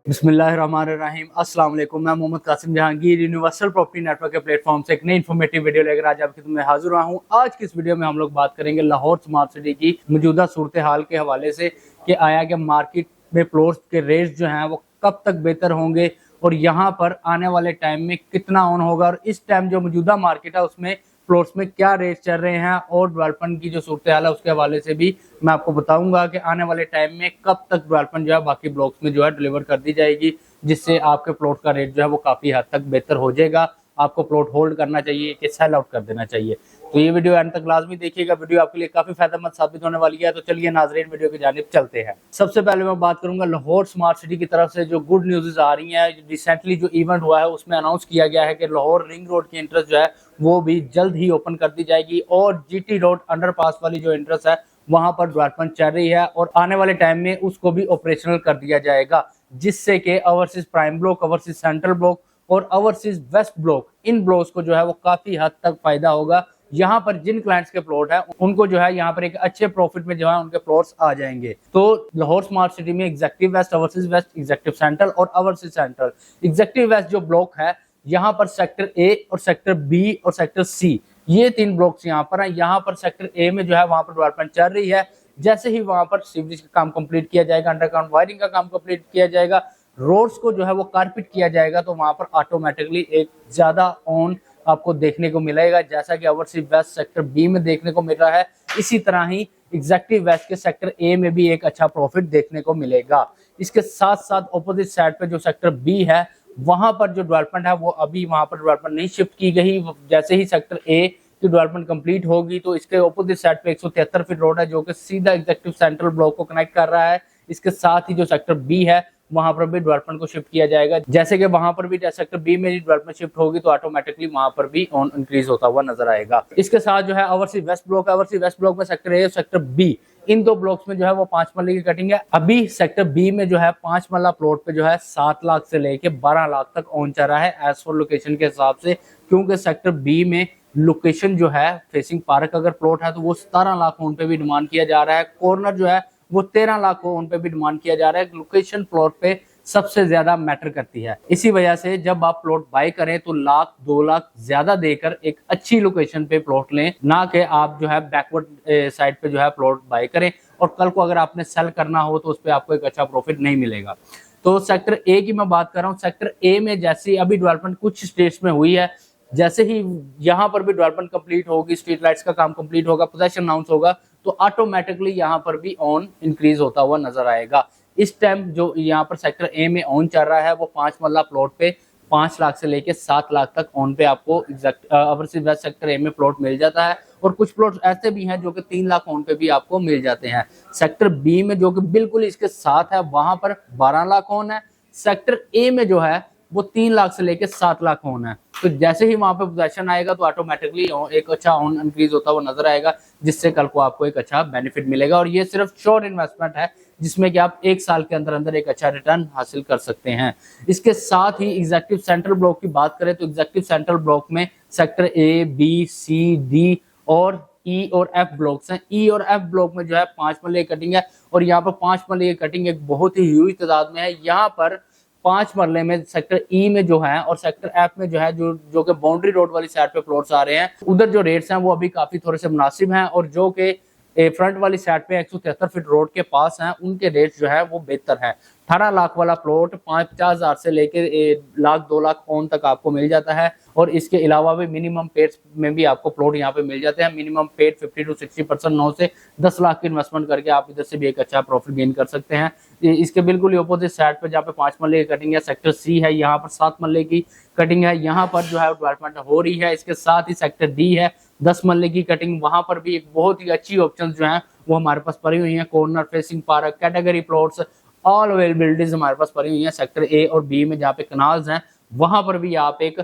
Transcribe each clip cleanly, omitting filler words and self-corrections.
बिस्मिल्लाहिर्रहमानिर्रहीम। अस्सलाम वालेकुम। मैं Mohammad Qasim Jahangir universal property network के प्लेटफॉर्म से एक नई इन्फॉर्मेटिव वीडियो लेकर आज आपकी खिदमत में हाजिर हुआ हूं। आज की इस वीडियो में हम लोग बात करेंगे लाहौर स्मार्ट सिटी की मौजूदा सूरत हाल के हवाले से कि आया कि मार्केट में प्लॉट्स के रेट्स जो हैं वो कब तक बेहतर होंगे और यहाँ पर आने वाले टाइम में कितना ऑन होगा, और इस टाइम जो मौजूदा मार्केट है उसमें प्लॉट्स में क्या रेट चल रहे हैं और डेवलपमेंट की जो सूरत हाल है उसके हवाले से भी मैं आपको बताऊंगा कि आने वाले टाइम में कब तक डेवलपमेंट जो है बाकी ब्लॉक्स में जो है डिलीवर कर दी जाएगी, जिससे आपके प्लॉट का रेट जो है वो काफी हद तक बेहतर हो जाएगा। आपको प्लॉट होल्ड करना चाहिए कि सेल आउट कर देना चाहिए। तो ये वीडियो एंड तक लाजमी देखिएगा, वीडियो आपके लिए काफी फायदेमंद साबित होने वाली है। तो चलिए नाजरीन वीडियो की जानिब चलते हैं। सबसे पहले मैं बात करूंगा लाहौर स्मार्ट सिटी की तरफ से जो गुड न्यूज़ आ रही है। रिसेंटली जो इवेंट हुआ है उसमें अनाउंस किया गया है कि लाहौर रिंग रोड की इंटरेस्ट जो है वो भी जल्द ही ओपन कर दी जाएगी और जीटी रोड अंडरपास वाली जो इंटरेस्ट है वहां पर डेवलपमेंट चल रही है और आने वाले टाइम में उसको भी ऑपरेशनल कर दिया जाएगा, जिससे कि overseas prime block, overseas central block और ओवरसीज वेस्ट ब्लॉक, इन ब्लॉक्स को जो है वो काफी हद तक फायदा होगा। यहाँ पर जिन क्लाइंट्स के प्लॉट है उनको जो है यहाँ पर एक अच्छे प्रॉफिट में जो है उनके प्लॉट्स आ जाएंगे। तो लाहौर स्मार्ट सिटी में executive west, overseas west, executive central और ओवरसीज सेंट्रल। एग्जेक्टिव वेस्ट जो ब्लॉक है यहाँ पर सेक्टर ए और सेक्टर बी और सेक्टर सी, ये तीन ब्लॉक्स यहाँ पर हैं। यहाँ पर सेक्टर ए में जो है वहां पर डेवलपमेंट चल रही है। जैसे ही वहां पर सीवरेज का काम कंप्लीट किया जाएगा, अंडरग्राउंड वायरिंग का काम कंप्लीट किया जाएगा, रोड्स को जो है वो कारपेट किया जाएगा, तो वहां पर ऑटोमेटिकली एक ज्यादा ऑन आपको देखने को मिलेगा, जैसा कि ओवरसीज वेस्ट सेक्टर बी में देखने को मिल रहा है। इसी तरह ही एग्जेक्टिव वेस्ट के सेक्टर ए में भी एक अच्छा प्रॉफिट देखने को मिलेगा। इसके साथ साथ ऑपोजिट साइड पे जो सेक्टर बी है वहां पर जो डेवलपमेंट है वो अभी वहां पर डेवलपमेंट नहीं शिफ्ट की गई। जैसे ही सेक्टर ए की डेवलपमेंट कंप्लीट होगी तो इसके ऑपोजिट साइड पे 173 फीट रोड है जो कि सीधा एग्जेक्टिव सेंट्रल ब्लॉक को कनेक्ट कर रहा है। इसके साथ ही जो सेक्टर बी है वहां पर भी डेवलपमेंट को शिफ्ट किया जाएगा। जैसे कि वहां पर भी सेक्टर बी में डेवलपमेंट शिफ्ट होगी तो ऑटोमेटिकली वहां पर भी ऑन इंक्रीज होता हुआ नजर आएगा। इसके साथ जो है ओवरसीज वेस्ट ब्लॉक है। ओवरसीज वेस्ट ब्लॉक में सेक्टर ए और सेक्टर बी, इन दो ब्लॉक्स में जो है वो 5 मरले की कटिंग है। अभी सेक्टर बी में जो है 5 मरला प्लॉट पे जो है 7 लाख से लेके 12 लाख तक ऑन चल रहा है एज फॉर लोकेशन के हिसाब से, क्योंकि सेक्टर बी में लोकेशन जो है फेसिंग पार्क अगर प्लॉट है तो वो 17 लाख ऑन पे भी डिमांड किया जा रहा है। कॉर्नर जो है वो 13 लाख ऑन पे भी डिमांड किया जा रहा है। लोकेशन प्लॉट पे सबसे ज्यादा मैटर करती है। इसी वजह से जब आप प्लॉट बाय करें तो लाख 2 लाख ज्यादा देकर एक अच्छी लोकेशन पे प्लॉट लें, ना कि आप जो है बैकवर्ड साइड पे जो है प्लॉट बाय करें और कल को अगर आपने सेल करना हो तो उस पर आपको एक अच्छा प्रॉफिट नहीं मिलेगा। तो सेक्टर ए की मैं बात कर रहा हूँ। सेक्टर ए में जैसे अभी डेवलपमेंट कुछ स्टेट्स में हुई है, जैसे ही यहाँ पर भी डेवलपमेंट कंप्लीट होगी, स्ट्रीट लाइट्स का काम कंप्लीट होगा, पोजेशन अनाउंस होगा, तो ऑटोमेटिकली यहाँ पर भी ऑन इंक्रीज होता हुआ नजर आएगा। इस टाइम जो यहाँ पर सेक्टर ए में ऑन चल रहा है वो 5 मरला प्लॉट पे 5 लाख से लेके 7 लाख तक ऑन पे आपको ओवरसीज वेस्ट सेक्टर ए में प्लॉट मिल जाता है, और कुछ प्लॉट ऐसे भी हैं जो कि 3 लाख ऑन पे भी आपको मिल जाते हैं। सेक्टर बी में जो कि बिल्कुल इसके साथ है वहां पर 12 लाख ऑन है। सेक्टर ए में जो है वो 3 लाख से लेके 7 लाख ऑन है। तो जैसे ही वहां पे पोजीशन आएगा तो ऑटोमेटिकली एक अच्छा ऑन इंक्रीज होता हुआ नजर आएगा, जिससे कल को आपको एक अच्छा बेनिफिट मिलेगा। और ये सिर्फ शॉर्ट इन्वेस्टमेंट है जिसमें कि आप 1 साल के अंदर अंदर एक अच्छा रिटर्न हासिल कर सकते हैं। इसके साथ ही एग्जेक्टिव सेंट्रल ब्लॉक की बात करें तो एग्जेक्टिव सेंट्रल ब्लॉक में sector A, B, C, D और ई और एफ ब्लॉक्स हैं। ई और एफ ब्लॉक में जो है 5 मरले की कटिंग है, और यहाँ पर 5 मरले की कटिंग एक बहुत ही ह्यूज तादाद में है। यहाँ पर 5 मरले में सेक्टर ई में जो है और सेक्टर एफ में जो है जो कि बाउंड्री रोड वाली साइड पे प्लॉट्स आ रहे हैं, उधर जो रेट्स हैं वो अभी काफी थोड़े से मुनासिब हैं, और जो कि फ्रंट वाली साइड पे 173 फीट रोड के पास हैं उनके रेट्स जो है वो बेहतर है। 18 लाख वाला प्लॉट 50,000 से लेकर लाख 2 लाख ऑन तक आपको मिल जाता है, और इसके अलावा भी मिनिमम पेड में भी आपको प्लॉट यहाँ पे मिल जाते हैं। मिनिमम पेड 50 to 60% 9 से 10 लाख की इन्वेस्टमेंट करके आप इधर से भी एक अच्छा प्रॉफिट गेन कर सकते हैं। इसके बिल्कुल ही अपोजिट साइड पे जहाँ पे 5 मरले की कटिंग है सेक्टर सी है, यहाँ पर 7 मरले की कटिंग है, यहाँ पर जो है डेवलपमेंट हो रही है। इसके साथ ही सेक्टर डी है 10 मरले की कटिंग, वहां पर भी एक बहुत ही अच्छी ऑप्शन जो है वो हमारे पास पड़ी हुई है। Corner facing park, category plots, all availabilities हमारे पास पड़ी हुई है। सेक्टर ए और बी में जहाँ पे कनाल्स हैं वहां पर भी आप एक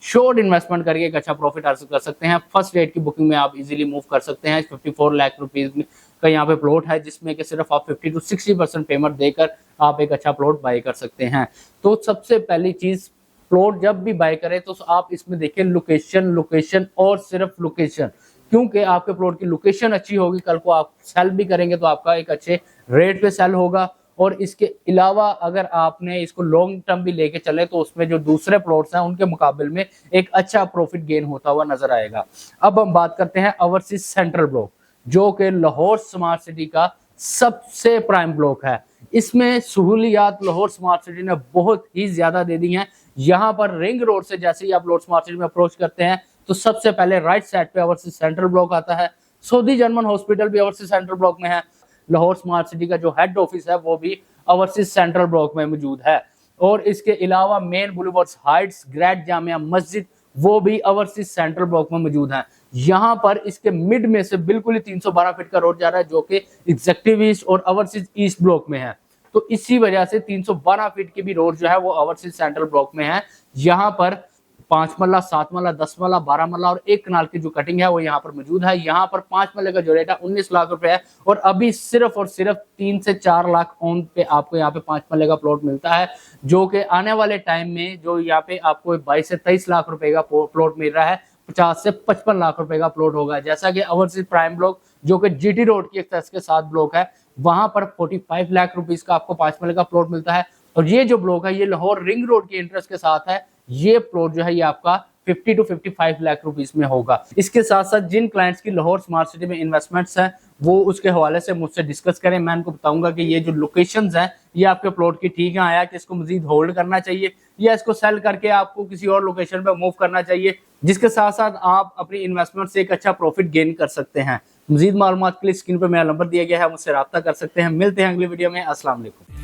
शॉर्ट इन्वेस्टमेंट करके एक अच्छा प्रॉफिट हासिल कर सकते हैं। फर्स्ट रेट की बुकिंग में आप इजीली मूव कर सकते हैं। 54 लाख रुपीज का यहाँ पे प्लॉट है, जिसमें कि सिर्फ आप 50 to 60% पेमेंट देकर आप एक अच्छा प्लॉट बाय कर सकते हैं। तो सबसे पहली चीज, प्लॉट जब भी बाय करें तो आप इसमें देखें लोकेशन, लोकेशन और सिर्फ लोकेशन। क्योंकि आपके प्लॉट की लोकेशन अच्छी होगी, कल को आप सेल भी करेंगे तो आपका एक अच्छे रेट पे सेल होगा, और इसके अलावा अगर आपने इसको लॉन्ग टर्म भी लेके चले तो उसमें जो दूसरे प्लॉट्स हैं उनके मुकाबले में एक अच्छा प्रॉफिट गेन होता हुआ नजर आएगा। अब हम बात करते हैं ओवरसीज सेंट्रल ब्लॉक, जो कि लाहौर स्मार्ट सिटी का सबसे प्राइम ब्लॉक है। इसमें सहूलियात लाहौर स्मार्ट सिटी ने बहुत ही ज्यादा दे दी हैं। यहाँ पर रिंग रोड से जैसे ही आप लाहौर स्मार्ट सिटी में अप्रोच करते हैं तो सबसे पहले राइट साइड पे ओवरसीज सेंट्रल ब्लॉक आता है। सऊदी जर्मन हॉस्पिटल भी ओवरसीज सेंट्रल ब्लॉक में है। लाहौर स्मार्ट सिटी का जो हेड ऑफिस है वो भी ओवरसीज सेंट्रल ब्लॉक में मौजूद है। और इसके अलावा main boulevard Heights, great Jamia Masjid, वो भी ओवरसीज सेंट्रल ब्लॉक में मौजूद है। यहाँ पर इसके मिड में से बिल्कुल ही 312 फीट का रोड जा रहा है, जो कि एग्जेक्टिव ईस्ट और ओवरसीज ईस्ट ब्लॉक में है। तो इसी वजह से 312 फीट की भी रोड जो है वो ओवरसीज सेंट्रल ब्लॉक में है। यहाँ पर 5 मरला, 7 मरला, 10 मरला, 12 मरला और 1 कनाल की जो कटिंग है वो यहाँ पर मौजूद है। यहाँ पर 5 मरले का जो रेट है 19 लाख रुपए है और अभी सिर्फ और सिर्फ 3 से 4 लाख ऑन पे आपको यहाँ पे 5 मरले का प्लॉट मिलता है, जो कि आने वाले टाइम में जो यहाँ पे आपको 22 से 23 लाख रुपए का प्लॉट मिल रहा है, 50 से 55 लाख रुपए का प्लॉट होगा। जैसा कि ओवरसीज प्राइम ब्लॉक जो कि जीटी रोड की एक्सेस के साथ ब्लॉक है, वहां पर 45 लाख रुपीस का आपको 5 मरले का प्लॉट मिलता है। और ये जो ब्लॉक है ये लाहौर रिंग रोड के इंटरेस्ट के साथ है। ये प्लॉट जो है ये आपका 50 to 55 लाख रुपीस में होगा। इसके साथ साथ जिन क्लाइंट्स की लाहौर स्मार्ट सिटी में इन्वेस्टमेंट्स हैं वो उसके हवाले से मुझसे डिस्कस करें। मैं उनको बताऊंगा कि ये जो लोकेशंस हैं ये आपके प्लॉट की ठीक है आया कि इसको मजीद होल्ड करना चाहिए या इसको सेल करके आपको किसी और लोकेशन पे मूव करना चाहिए, जिसके साथ साथ आप अपनी इन्वेस्टमेंट से एक अच्छा प्रॉफिट गेन कर सकते हैं। मजीद मालूमात के लिए स्क्रीन पर मेरा नंबर दिया गया है, मुझसे रब्ता कर सकते हैं। मिलते हैं अगली वीडियो में। अस्सलाम वालेकुम।